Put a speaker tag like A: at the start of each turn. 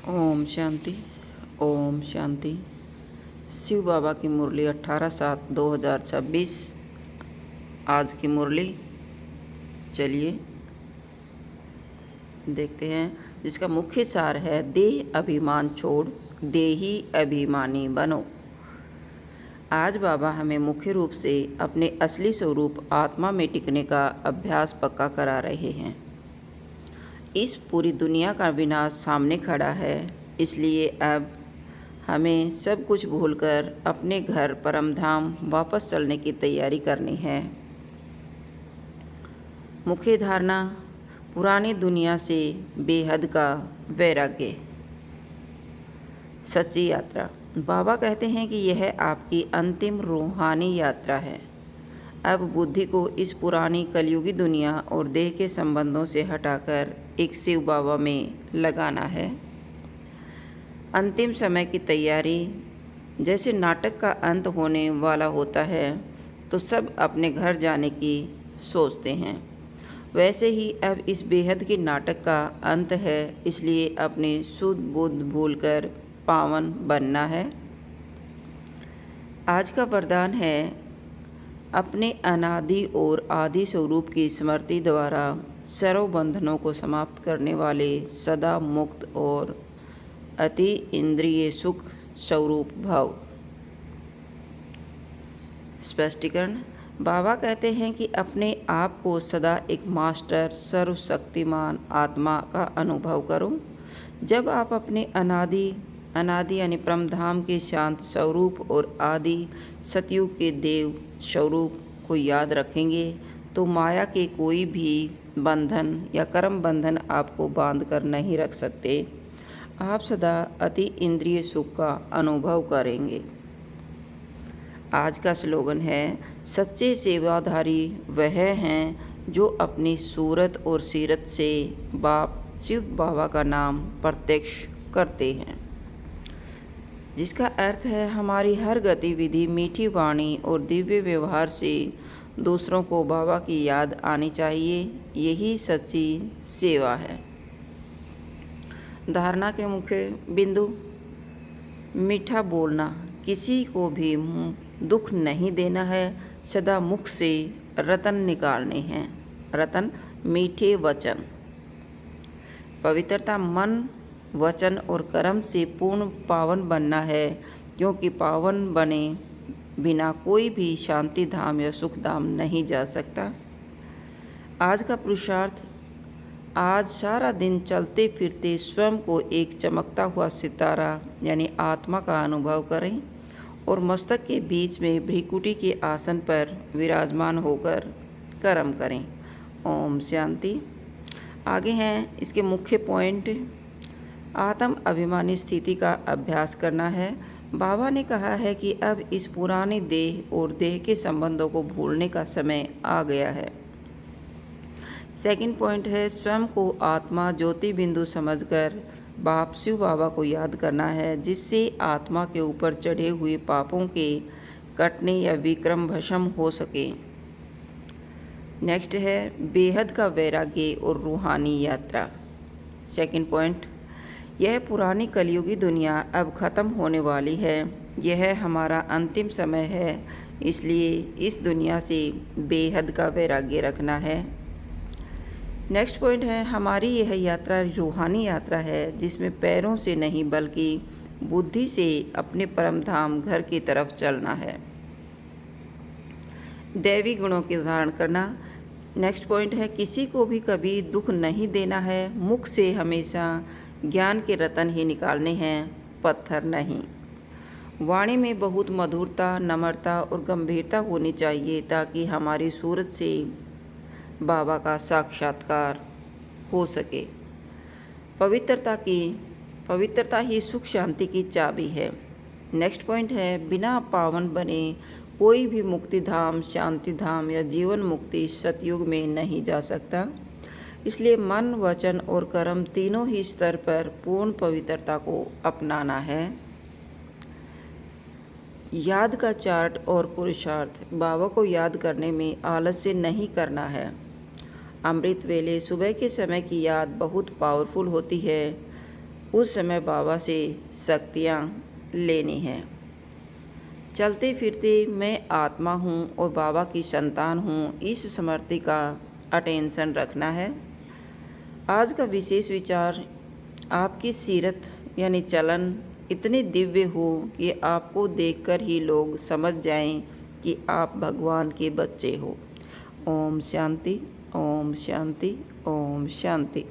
A: ओम शांति। ओम शांति। शिव बाबा की मुरली 18/7/2026 आज की मुरली चलिए देखते हैं, जिसका मुख्य सार है देह अभिमान छोड़ देही अभिमानी बनो। आज बाबा हमें मुख्य रूप से अपने असली स्वरूप आत्मा में टिकने का अभ्यास पक्का करा रहे हैं। इस पूरी दुनिया का विनाश सामने खड़ा है, इसलिए अब हमें सब कुछ भूलकर अपने घर परमधाम वापस चलने की तैयारी करनी है। मुख्य धारणा: पुरानी दुनिया से बेहद का वैराग्य। सच्ची यात्रा: बाबा कहते हैं कि यह आपकी अंतिम रूहानी यात्रा है। अब बुद्धि को इस पुरानी कलयुगी दुनिया और देह के संबंधों से हटाकर एक शिव बाबा में लगाना है। अंतिम समय की तैयारी: जैसे नाटक का अंत होने वाला होता है तो सब अपने घर जाने की सोचते हैं, वैसे ही अब इस बेहद के नाटक का अंत है, इसलिए अपने शुद्ध बुद्ध भूलकर पावन बनना है। आज का वरदान है अपने अनादि और आदि स्वरूप की स्मृति द्वारा सर्व बंधनों को समाप्त करने वाले सदा मुक्त और अति इंद्रिय सुख स्वरूप भव। स्पष्टीकरण: बाबा कहते हैं कि अपने आप को सदा एक मास्टर सर्वशक्तिमान आत्मा का अनुभव करो। जब आप अपने अनादि यानी परमधाम के शांत स्वरूप और आदि सतयुग के देव स्वरूप को याद रखेंगे तो माया के कोई भी बंधन या कर्म बंधन आपको बांध कर नहीं रख सकते। आप सदा अति इंद्रिय सुख का अनुभव करेंगे। आज का स्लोगन है: सच्चे सेवाधारी वह हैं जो अपनी सूरत और सीरत से बाप शिव बाबा का नाम प्रत्यक्ष करते हैं, जिसका अर्थ है हमारी हर गतिविधि, मीठी वाणी और दिव्य व्यवहार से दूसरों को बाबा की याद आनी चाहिए। यही सच्ची सेवा है। धारणा के मुख्य बिंदु: मीठा बोलना, किसी को भी दुख नहीं देना है, सदा मुख से रतन निकालने हैं। रतन मीठे वचन। पवित्रता: मन, वचन और कर्म से पूर्ण पावन बनना है, क्योंकि पावन बने बिना कोई भी शांति धाम या सुख धाम नहीं जा सकता। आज का पुरुषार्थ: आज सारा दिन चलते फिरते स्वयं को एक चमकता हुआ सितारा यानी आत्मा का अनुभव करें और मस्तक के बीच में भ्रिकुटी के आसन पर विराजमान होकर कर्म करें। ओम शांति। आगे हैं इसके मुख्य पॉइंट। आत्म अभिमानी स्थिति का अभ्यास करना है। बाबा ने कहा है कि अब इस पुराने देह और देह के संबंधों को भूलने का समय आ गया है। सेकंड पॉइंट है स्वयं को आत्मा ज्योति बिंदु समझकर बाप शिव बाबा को याद करना है, जिससे आत्मा के ऊपर चढ़े हुए पापों के कटने या विक्रम भस्म हो सके। नेक्स्ट है बेहद का वैराग्य और रूहानी यात्रा। सेकंड पॉइंट: यह पुरानी कलयुगी दुनिया अब ख़त्म होने वाली है। यह हमारा अंतिम समय है, इसलिए इस दुनिया से बेहद का वैराग्य रखना है। नेक्स्ट पॉइंट है हमारी यह यात्रा रूहानी यात्रा है, जिसमें पैरों से नहीं बल्कि बुद्धि से अपने परम धाम घर की तरफ चलना है। दैवी गुणों की धारण करना। नेक्स्ट पॉइंट है किसी को भी कभी दुख नहीं देना है। मुख से हमेशा ज्ञान के रतन ही निकालने हैं, पत्थर नहीं। वाणी में बहुत मधुरता, नम्रता और गंभीरता होनी चाहिए, ताकि हमारी सूरत से बाबा का साक्षात्कार हो सके। पवित्रता ही सुख शांति की चाबी है। नेक्स्ट पॉइंट है बिना पावन बने कोई भी मुक्ति धाम, शांति धाम या जीवन मुक्ति सतयुग में नहीं जा सकता। इसलिए मन, वचन और कर्म तीनों ही स्तर पर पूर्ण पवित्रता को अपनाना है। याद का चार्ट और पुरुषार्थ: बाबा को याद करने में आलस्य नहीं करना है। अमृत वेले सुबह के समय की याद बहुत पावरफुल होती है। उस समय बाबा से शक्तियाँ लेनी हैं। चलते फिरते मैं आत्मा हूँ और बाबा की संतान हूँ, इस स्मृति का अटेंशन रखना है। आज का विशेष विचार, आपकी सीरत यानी चलन इतने दिव्य हो कि आपको देखकर ही लोग समझ जाएं कि आप भगवान के बच्चे हो। ओम शांति, ओम शांति, ओम शांति।